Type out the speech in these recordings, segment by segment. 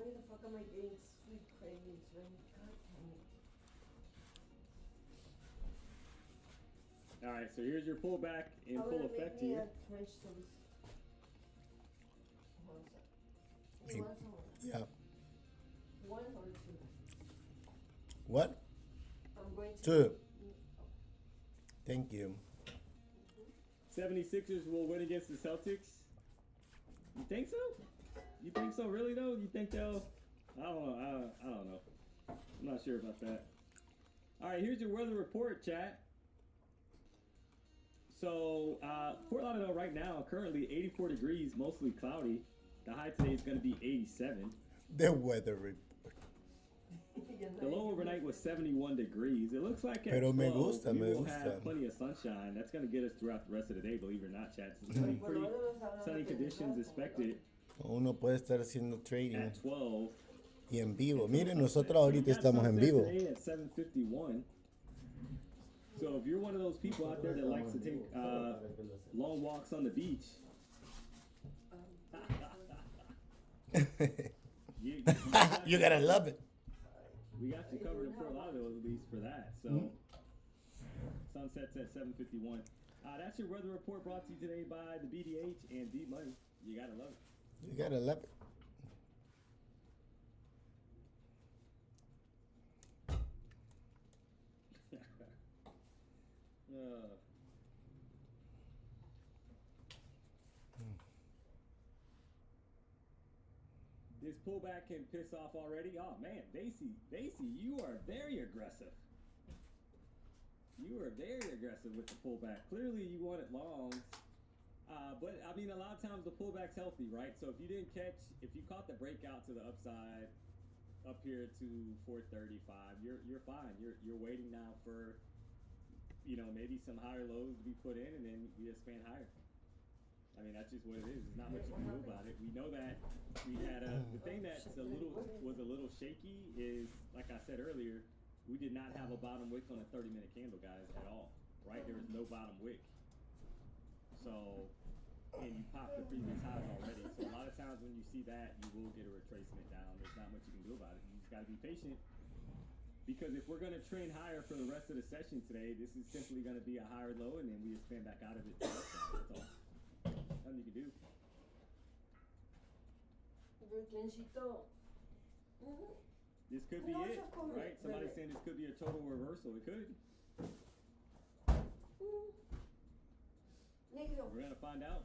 Why the fuck am I getting sweet cravings, man? God damn it. All right, so here's your pullback in full effect here. French toast. JuanSa. Hey, yeah. One or two? What? I'm going to. Two. Thank you. 76ers will win against the Celtics. You think so? You think so, really, though? You think they'll... I don't know. I don't know. I'm not sure about that. All right, here's your weather report, chat. So, Fort Lauderdale right now, currently 84 degrees, mostly cloudy. The high today is going to be 87. The weather report. The low overnight was 71 degrees. It looks like at Pero 12, me gusta, we me will gusta. have plenty of sunshine. That's going to get us throughout the rest of the day, believe it or not, chat. So pretty sunny conditions expected Uno puede estar haciendo trading at 12. y en vivo. Miren, nosotros ahorita estamos en vivo. Today at 7:51. So if you're one of those people out there that likes to take long walks on the beach, You gotta love it. we got you covered in Fort Lauderdale at least for that. So sunsets at 7:51. That's your weather report brought to you today by the BDH and D Money. You gotta love it. You gotta love it. This pullback can piss off already. Oh man, Daisy, you are very aggressive. You are very aggressive with the pullback. Clearly, you want it long. But I mean, a lot of times the pullback's healthy, right? So if you caught the breakout to the upside up here to 435, you're fine. You're waiting now for, maybe some higher lows to be put in, and then we expand higher. I mean, that's just what it is. There's not much you can do about it. We know that we had the thing that's was a little shaky is, like I said earlier, we did not have a bottom wick on a 30-minute candle, guys, at all, right? There was no bottom wick. So, and you popped the previous highs already. So a lot of times when you see that, you will get a retracement down. There's not much you can do about it. You just got to be patient. Because if we're going to trend higher for the rest of the session today, this is simply going to be a higher low, and then we expand back out of it. That's all. Nothing you can do. This could be it, right? Somebody's saying this could be a total reversal. It could. We're going to find out.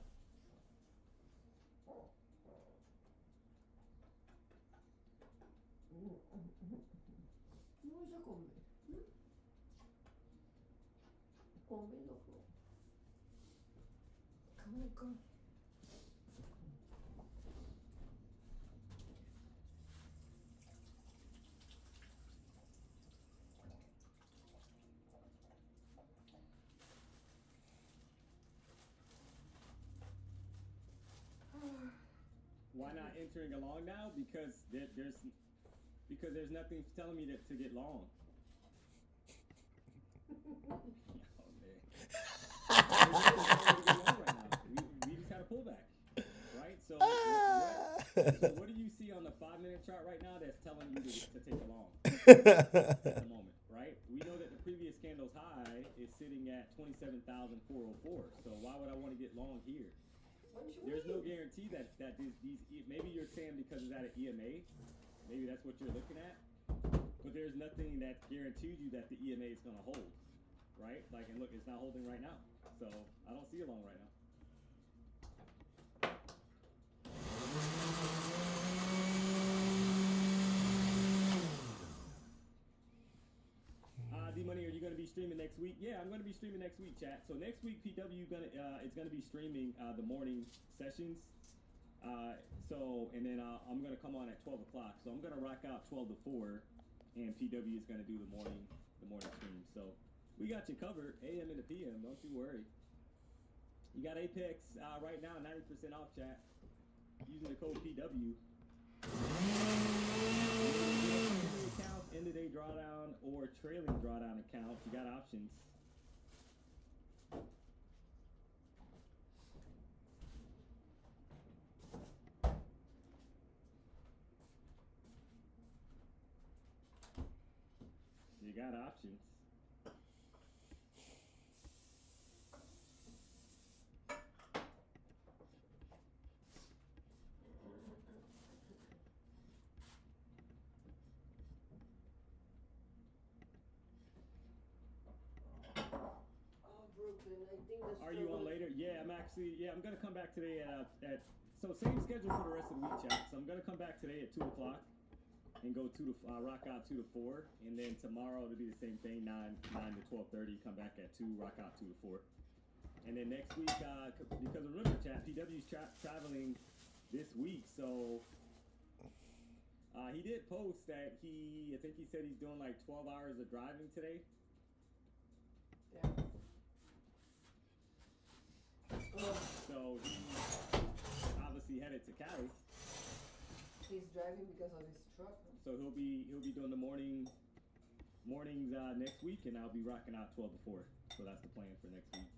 Why not entering along now? Because there's nothing telling me to get long. Oh man. We just had a pullback, right? So what do you see on the 5-minute chart right now that's telling you to take a long at the moment, right? We know that the previous candle's high is sitting at 27,404. So why would I want to get long here? There's no guarantee that these maybe you're saying because it's at an EMA, maybe that's what you're looking at, but there's nothing that guarantees you that the EMA is going to hold, right? Like, and look, it's not holding right now, so I don't see a long right now. D-Money, are you going to be streaming next week? Yeah, I'm going to be streaming next week, chat. So next week, PW is going to be streaming the morning sessions. And then I'm going to come on at 12 o'clock. So I'm going to rock out 12 to 4, and PW is going to do the morning stream. So we got you covered, AM and the PM. Don't you worry. You got Apex right now, 90% off, chat, using the code PW. Account, end of day drawdown, or trailing drawdown account. You got options. you got options. Oh, Brooklyn, I think the Are you on struggle- later? Yeah, I'm gonna come back today at so same schedule for the rest of the week, chat. So I'm gonna come back today at 2 o'clock and go rock out 2 to 4, and then tomorrow it'll be the same thing, 9 to 12:30. Come back at 2, rock out 2 to 4, and then next week because remember, chat, PW's traveling this week, so he did post that I think he said he's doing like 12 hours of driving today. Yeah. So he's obviously headed to Cali. He's driving because of his truck. Huh? So he'll be doing the mornings next week, and I'll be rocking out 12 to 4. So that's the plan for next week.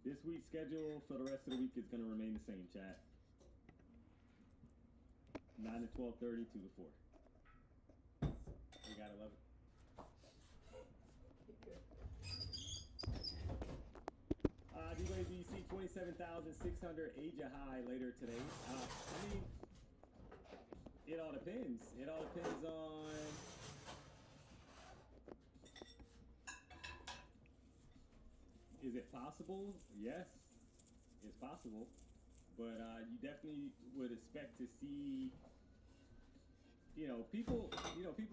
This week's schedule for the rest of the week is going to remain the same, chat. 9 to 12:30, 2 to 4. We gotta love it. DWBC 27,600 Asia high later today. I mean, it all depends. It all depends on is it possible? Yes, it's possible. But you definitely would expect to see, people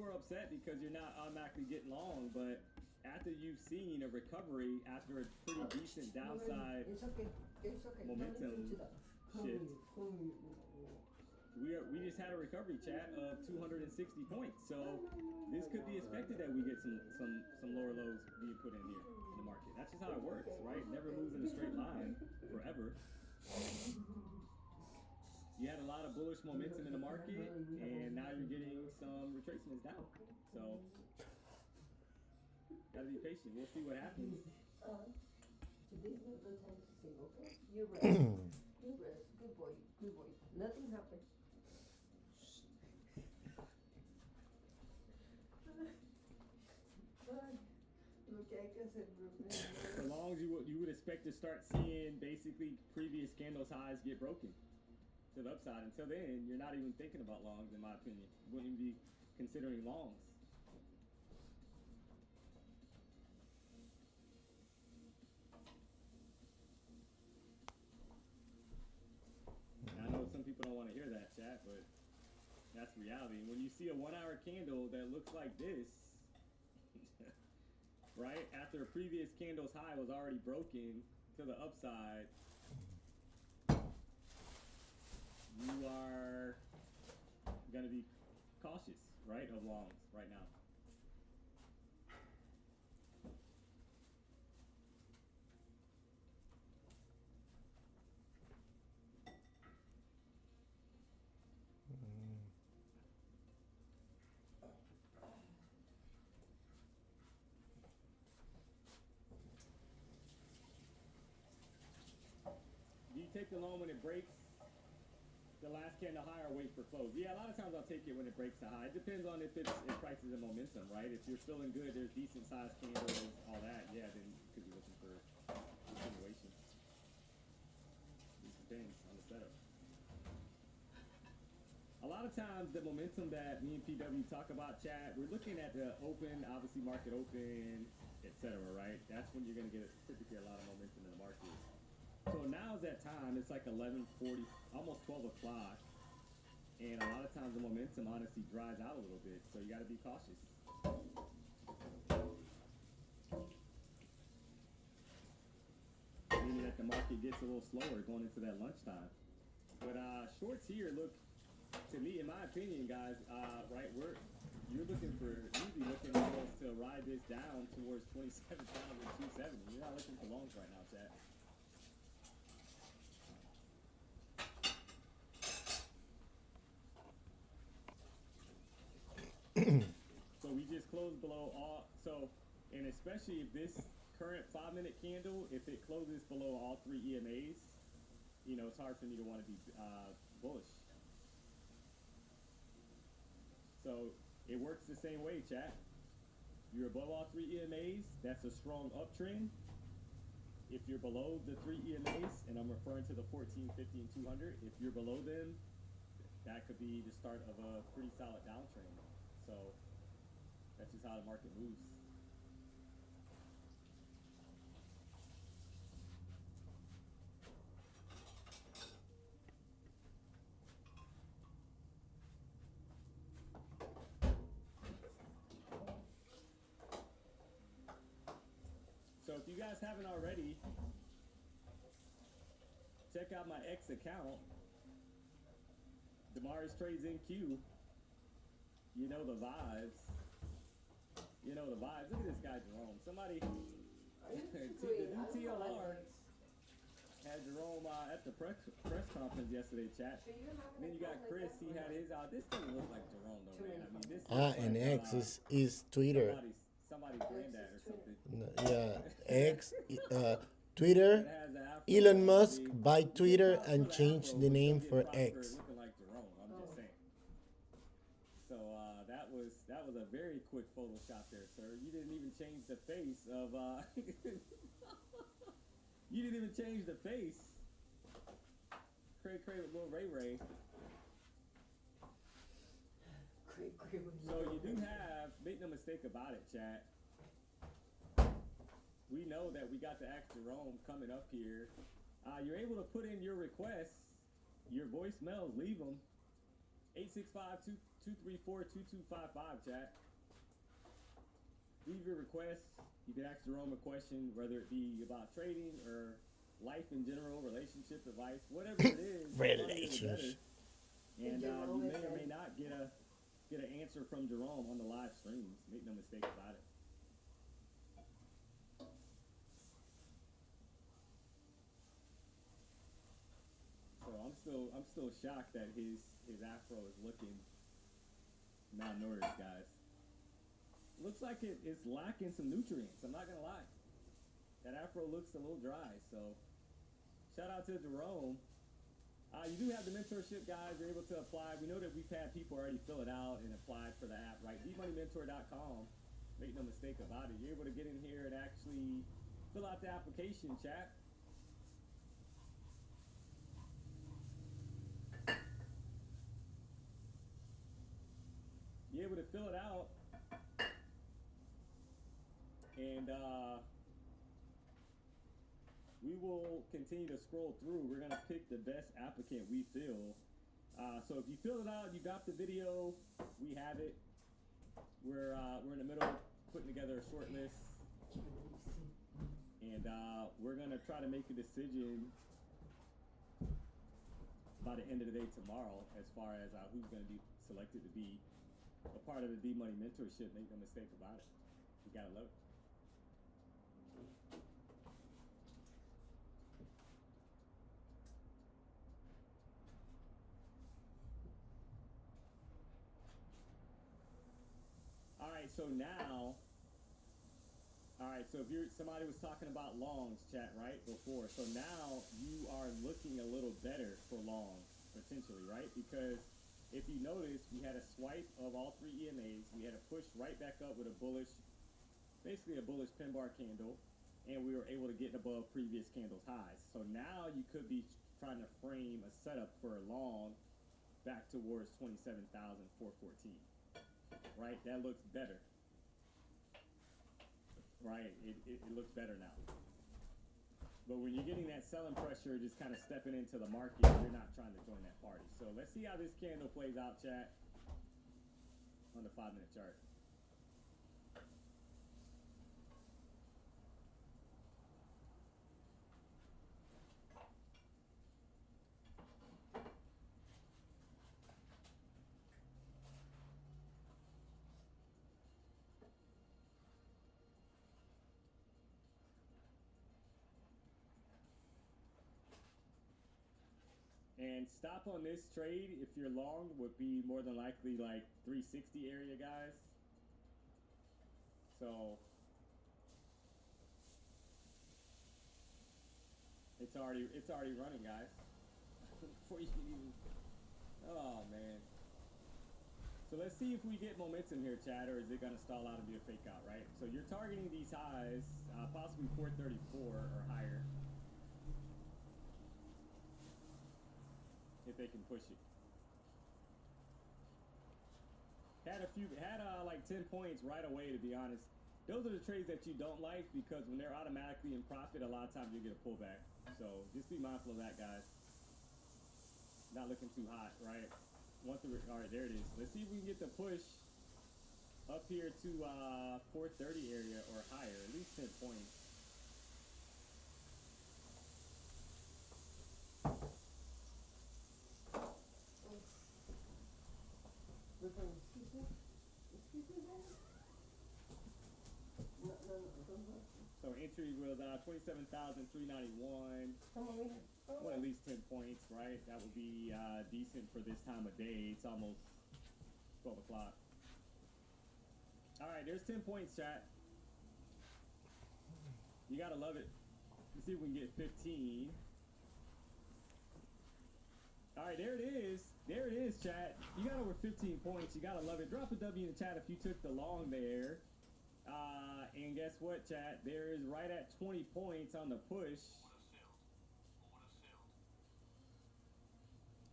are upset because you're not automatically getting long, but after you've seen a recovery after a pretty decent downside It's okay. It's okay. momentum shift, Shit. we just had a recovery, chat, of 260 points. So this could be expected that we get some lower lows being put in here in the market. That's just how it works, right? It never moves in a straight line forever. You had a lot of bullish momentum in the market, and now you're getting some retracements down. So gotta be patient. We'll see what happens. Today's not the time to sing, okay? You rest. You rest. Good boy. Good boy. Nothing happened. Look, I can say For long as you would expect to start seeing basically previous candles highs get broken to the upside. Until then, you're not even thinking about longs, in my opinion. You wouldn't even be considering longs. I know some people don't want to hear that, chat, but that's reality. When you see a 1 hour candle that looks like this, right, after a previous candle's high was already broken to the upside, you are going to be cautious, right, of longs right now. Do you take the long when it breaks the last candle high or wait for close? Yeah, a lot of times I'll take it when it breaks the high. It depends on if prices and momentum, right? If you're feeling good, there's decent sized candles, all that, yeah, then you could be looking for continuation. It depends on the setup. A lot of times the momentum that me and PW talk about, chat, we're looking at the open, obviously market open, etc., right? That's when you're going to get typically a lot of momentum in the market. So now's that time. It's like 11:40, almost 12 o'clock, and a lot of times the momentum honestly dries out a little bit. So you got to be cautious. Meaning that the market gets a little slower going into that lunchtime. But shorts here look, to me, in my opinion, guys, right, you're usually looking almost to ride this down towards 27,270. You're not looking for longs right now, chat. So we just closed below all, and especially if this current 5-minute candle, if it closes below all 3 EMAs, it's hard for me to want to be bullish. So it works the same way, chat. You're above all three EMAs, that's a strong uptrend. If you're below the three EMAs, and I'm referring to the 14, 50, and 200, if you're below them, that could be the start of a pretty solid downtrend. So that's just how the market moves. So if you guys haven't already, check out my X account, Damaris Trades NQ. You know the vibes. You know the vibes. Look at this guy, Jerome. Somebody, the new TLR had Jerome at the press conference yesterday, chat. And then you got Chris. He had his out. This doesn't look like Jerome, though, man. I mean, this looks And like, X is Twitter. Somebody's granddad or something. Yeah, X, Twitter. That has an afro. Elon Musk buy Twitter and change the name for X. Looking like Jerome, I'm just saying. So that was a very quick Photoshop there, sir. You didn't even change the face of you didn't even change the face. Cray with little Ray Ray. So you do have, make no mistake about it, chat. We know that we got the Ask Jerome coming up here. You're able to put in your requests, your voicemails, leave them. 865-234-2255, chat. Leave your requests. You can ask Jerome a question, whether it be about trading or life in general, relationship advice, whatever it is. Relationship. And you may or may not get an answer from Jerome on the live streams. Make no mistake about it. So I'm still shocked that his afro is looking malnourished, guys. Looks like it's lacking some nutrients. I'm not gonna lie. That afro looks a little dry. So shout out to Jerome. You do have the mentorship, guys. You're able to apply. We know that we've had people already fill it out and applied for the app, right? TheMoneyMentor.com. Make no mistake about it. You're able to get in here and actually fill out the application, chat. You're able to fill it out, and we will continue to scroll through. We're gonna pick the best applicant we feel. So if you fill it out, you got the video, we have it. We're in the middle of putting together a short list, and we're gonna try to make a decision by the end of the day tomorrow as far as who's gonna be selected to be a part of the D-Money mentorship. Make no mistake about it. You gotta love it. So if somebody was talking about longs, chat, right, before. So now you are looking a little better for longs, potentially, right? Because if you notice, we had a swipe of all three EMAs. We had a push right back up with a bullish, basically a bullish pin bar candle, and we were able to get above previous candles highs. So now you could be trying to frame a setup for a long back towards 27,414, right? That looks better. Right, it looks better now. But when you're getting that selling pressure, just kind of stepping into the market, you're not trying to join that party. So let's see how this candle plays out, chat, on the 5-minute chart. And stop on this trade, if you're long, would be more than likely like 360 area, guys. So it's already running, guys. Before you can even, oh man. So let's see if we get momentum here, Chad, or is it going to stall out and be a fake out, right? So you're targeting these highs, possibly 434 or higher, if they can push it. Had like 10 points right away, to be honest. Those are the trades that you don't like, because when they're automatically in profit, a lot of times you get a pullback. So just be mindful of that, guys. Not looking too hot, right? All right, there it is. Let's see if we can get the push up here to 430 area or higher, at least 10 points. So entry was 27,391. Well, at least 10 points, right? That would be decent for this time of day. It's almost 12 o'clock. All right, there's 10 points, chat. You gotta love it. Let's see if we can get 15. All right, there it is. There it is, chat. You got over 15 points. You gotta love it. Drop a W in the chat if you took the long there. And guess what, chat? There is right at 20 points on the push.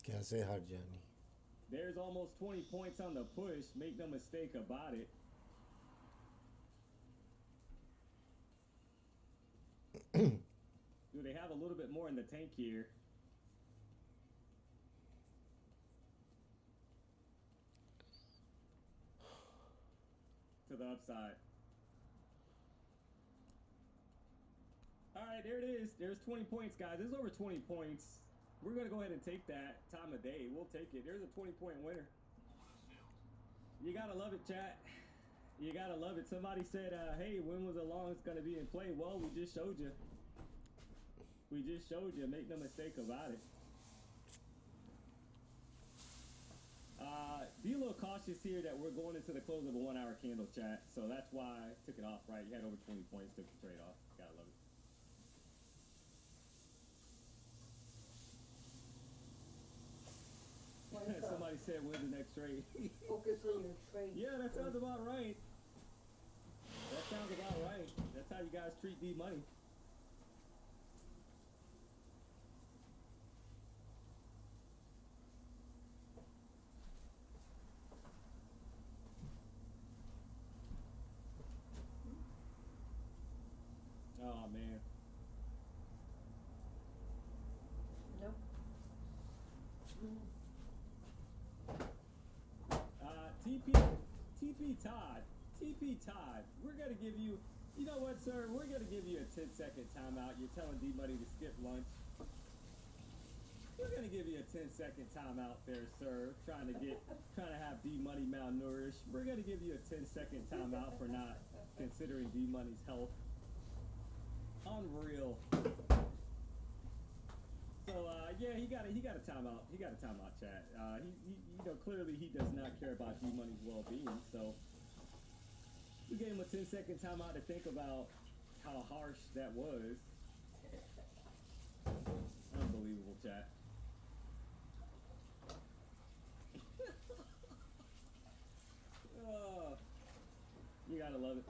कैसे हार जानी? There's almost 20 points on the push. Make no mistake about it. Do they have a little bit more in the tank here? To the upside. All right, there it is. There's 20 points, guys. There's over 20 points. We're going to go ahead and take that time of day. We'll take it. There's a 20-point winner. You got to love it, chat. You got to love it. Somebody said, hey, when was the longest going to be in play? Well, we just showed you. We just showed you. Make no mistake about it. Be a little cautious here that we're going into the close of a 1 hour candle, chat. So that's why I took it off, right? You had over 20 points, took the trade off. Gotta love it. Somebody said, when's the next trade? Focus on your trade. Yeah, that sounds about right. That sounds about right. That's how you guys treat D money. Oh, man. Nope. TP Todd, we're going to give you, you know what, sir? We're going to give you a 10-second timeout. You're telling D Money to skip lunch. We're going to give you a 10-second timeout there, sir. Trying to have D Money malnourished. We're going to give you a 10-second timeout for not considering D Money's health. Unreal. So yeah, he got a timeout. He got a timeout, chat. Clearly he does not care about D Money's well-being. So we gave him a 10-second timeout to think about how harsh that was. Unbelievable, chat. Oh, you gotta love it.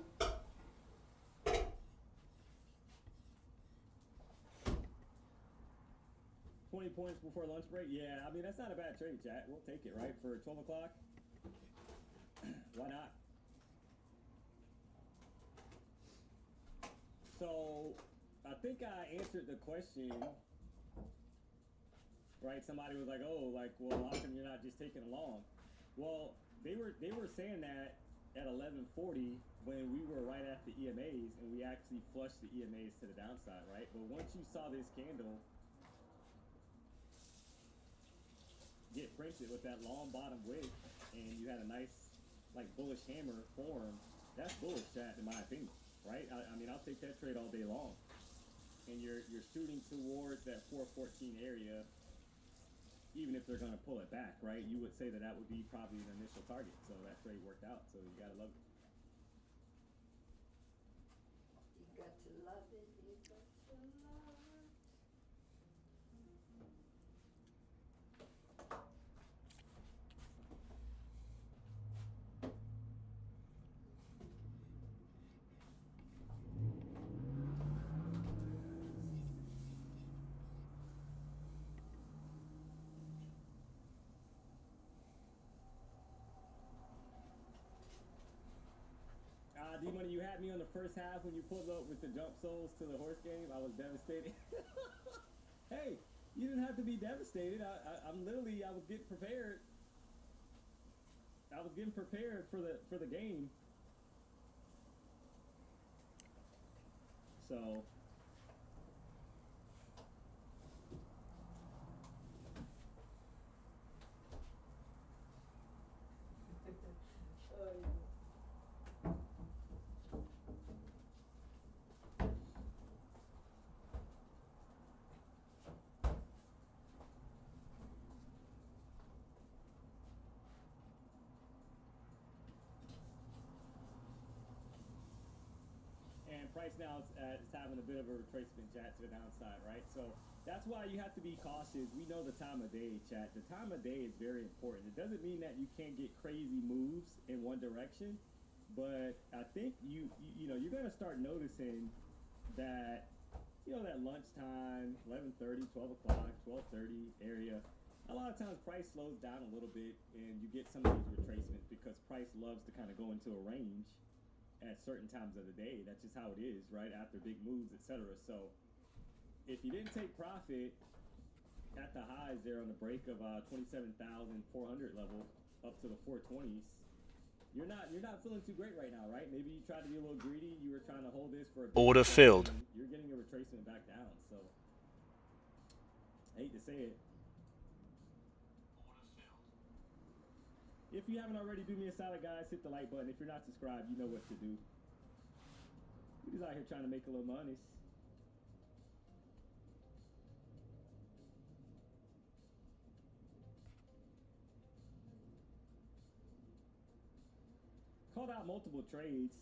20 points before lunch break? Yeah, I mean, that's not a bad trade, chat. We'll take it, right? For 12 o'clock? Why not? So, I think I answered the question, right? Somebody was like, oh, like, well, how come you're not just taking along? Well, they were saying that at 11:40 when we were right at the EMAs, and we actually flushed the EMAs to the downside, right? But once you saw this candle get printed with that long bottom wick, and you had a nice, like, bullish hammer form, that's bullish, chat, in my opinion, right? I mean, I'll take that trade all day long. And you're shooting towards that 414 area, even if they're going to pull it back, right? You would say that would be probably an initial target. So that trade worked out. So you got to love it. You got to love it. You got to love it. me on the first half when you pulled up with the jump souls to the horse game. I was devastated. Hey, you didn't have to be devastated. I'm literally, I was getting prepared. I was getting prepared for the game. So and price now is having a bit of a retracement, chat, to the downside, right? So that's why you have to be cautious. We know the time of day, chat. The time of day is very important. It doesn't mean that you can't get crazy moves in one direction, but I think you know you're gonna start noticing that that lunchtime, 11:30, 12 o'clock, 12:30 area. A lot of times price slows down a little bit, and you get some of these retracements because price loves to kind of go into a range at certain times of the day. That's just how it is, right? After big moves, etc. So if you didn't take profit at the highs there on the break of 27,400 level up to the 420s, you're not feeling too great right now, right? Maybe you tried to be a little greedy. You were trying to hold this for a bit. Order filled. You're getting a retracement back down. So I hate to say it. If you haven't already, do me a solid, guys. Hit the like button. If you're not subscribed, you know what to do. We're just out here trying to make a little money. Called out multiple trades.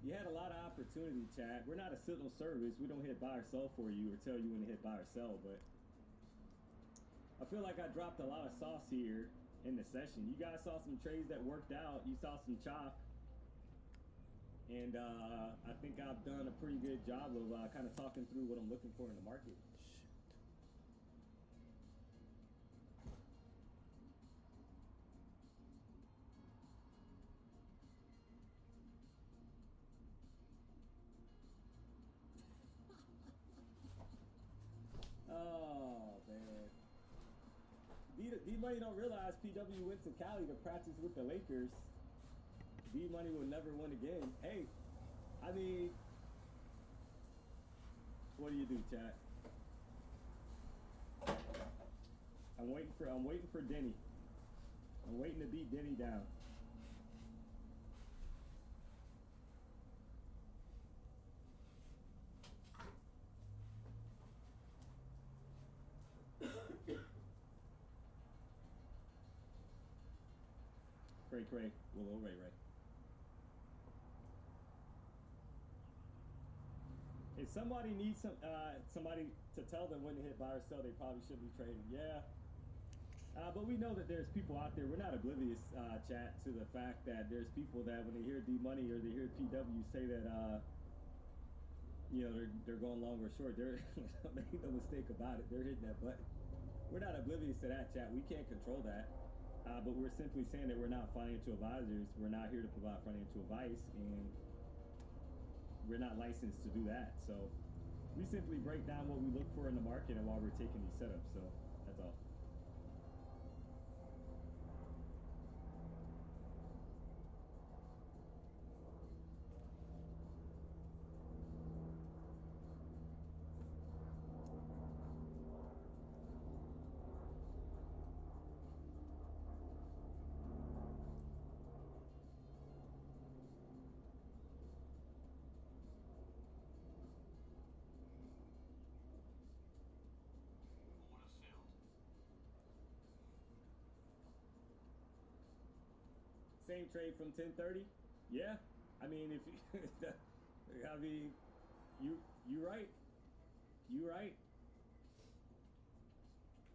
You had a lot of opportunity, chat. We're not a signal service. We don't hit buy or sell for you or tell you when to hit buy or sell, but I feel like I dropped a lot of sauce here in the session. You guys saw some trades that worked out. You saw some chop. And I think I've done a pretty good job of kind of talking through what I'm looking for in the market. Oh, man. D-Money don't realize PW went to Cali to practice with the Lakers. D-Money will never win again. Hey, I mean, what do you do, chat? I'm waiting for Denny. I'm waiting to beat Denny down. Cray, Willow, Ray. If somebody needs somebody to tell them when to hit buy or sell, they probably shouldn't be trading. Yeah. But we know that there's people out there. We're not oblivious, chat, to the fact that there's people that when they hear D-Money or they hear PW say that, they're going long or short. They're make no mistake about it. They're hitting that button. We're not oblivious to that, chat. We can't control that. But we're simply saying that we're not financial advisors. We're not here to provide financial advice, and we're not licensed to do that. So we simply break down what we look for in the market and why we're taking these setups. So that's all. Same trade from 10:30. Yeah, I mean, if you, I mean, you right.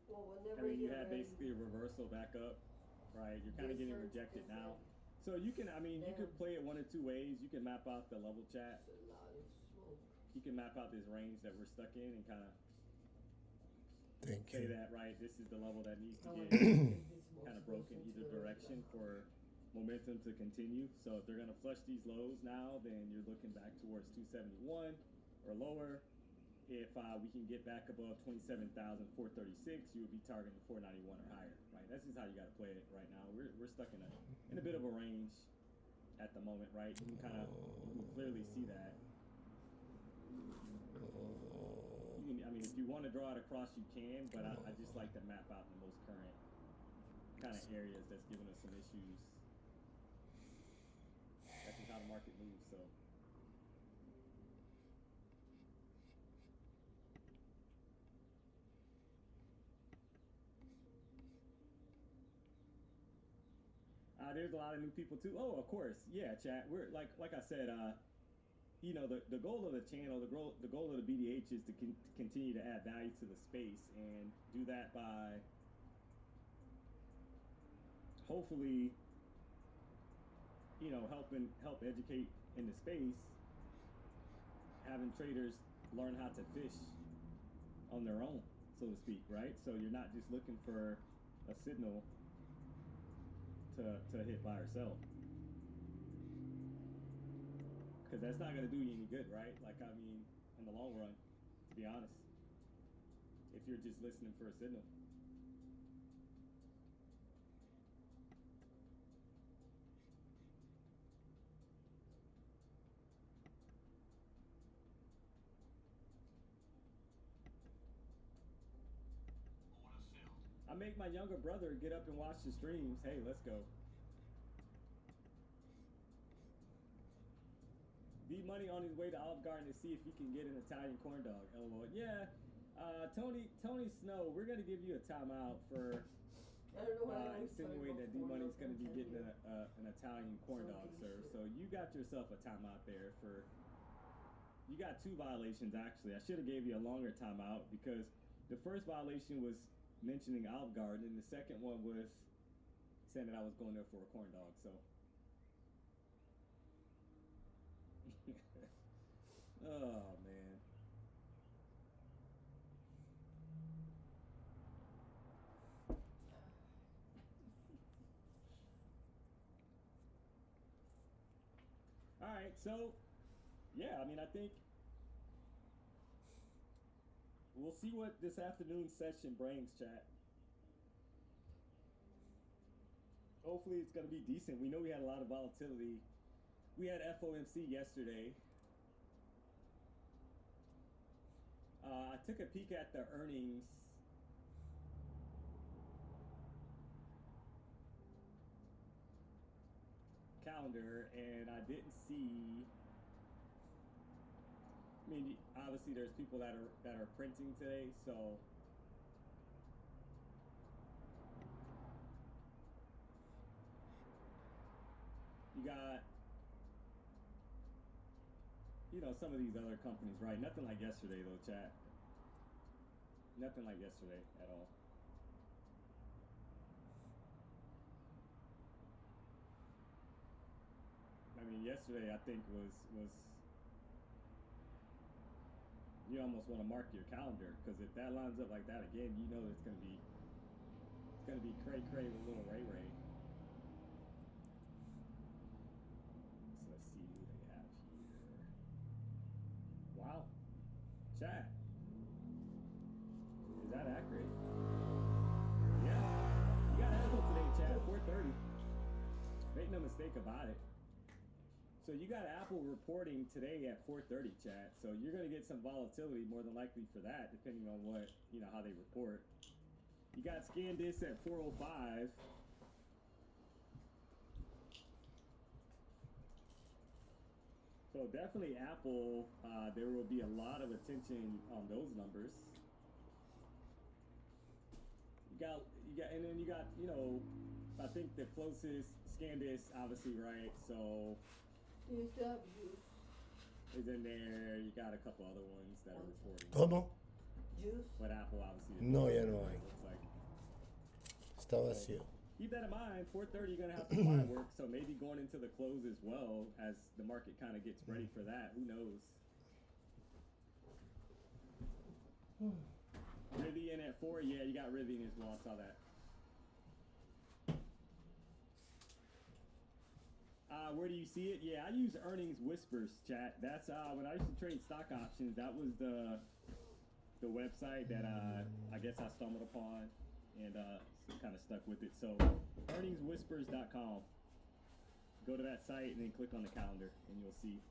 Well, I whenever mean, you you're had ready. basically a reversal back up, right? You're kind of getting Research rejected is now. it. So you can, I mean, you could play it one of two ways. You can map out the level, chat. It's a lot of smoke. You can map out this range that we're stuck in and kind of Thank say you. that, right, this is the level that needs to I get want to kind of broken either direction for momentum to continue. So if they're going to flush these lows now, then you're looking back towards 271 or lower. If we can get back above 27,436, you would be targeting 491 or higher, right? That's just how you got to play it right now. We're stuck in a bit of a range at the moment, right? You can clearly see that. I mean, if you want to draw it across, you can, but I just like to map out the most current kind of areas that's giving us some issues. That's just how the market moves, so. There's a lot of new people too. Oh, of course, yeah, chat. We're like I said, you know, the goal of the channel, the goal of the BDH is to continue to add value to the space, and do that by hopefully, you know, help educate in the space, having traders learn how to fish on their own, so to speak, right? So you're not just looking for a signal to hit buy or sell, because that's not going to do you any good, right? Like, I mean, in the long run, to be honest, if you're just listening for a signal. I make my younger brother get up and watch the streams. Hey, let's go. V-Money on his way to Olive Garden to see if he can get an Italian corn dog. LOL. Yeah, Tony Snow, we're gonna give you a timeout for I don't know why I always talk insinuating that about V-Money's gonna be corn getting dogs. an Italian corn dog, sir. So you got yourself a timeout there for. You got 2 violations actually. I should have gave you a longer timeout, because the first violation was mentioning Olive Garden, and the second one was saying that I was going there for a corn dog. So. Oh man. All right, so yeah, I mean, I think we'll see what this afternoon session brings, chat. Hopefully it's going to be decent. We know we had a lot of volatility. We had FOMC yesterday. I took a peek at the earnings. Calendar, and I didn't see. I mean, obviously there's people that are printing today, so you got, you know, some of these other companies, right? Nothing like yesterday though, chat. Nothing like yesterday at all. I mean, yesterday I think was you almost want to mark your calendar, because if that lines up like that again, you know it's gonna be cray with little Ray Ray. So let's see who they have here. Wow, chat. Is that accurate? Yeah, you got Apple today, chat. 4:30. Make no mistake about it. So you got Apple reporting today at 4:30, chat. So you're going to get some volatility more than likely for that, depending on what, you know, how they report. You got ScanDisk at 4:05. So definitely Apple, there will be a lot of attention on those numbers. And then you got, you know, I think the closest ScanDisk, obviously, right? So Do you still have juice? is in there. You got a couple other ones that are reporting. ¿Cómo? Juice? But Apple obviously. No, ya no hay. Looks like. Está vacío. Keep that in mind. 4:30, you're gonna have some fireworks. So maybe going into the close as well, as the market kind of gets ready for that. Who knows? Rivian at 4. Yeah, you got Rivian as well. I saw that. Where do you see it? Yeah, I use earnings whispers, chat. That's when I used to trade stock options. That was the website that I guess I stumbled upon and kind of stuck with it. So earningswhispers.com. Go to that site and then click on the calendar, and you'll see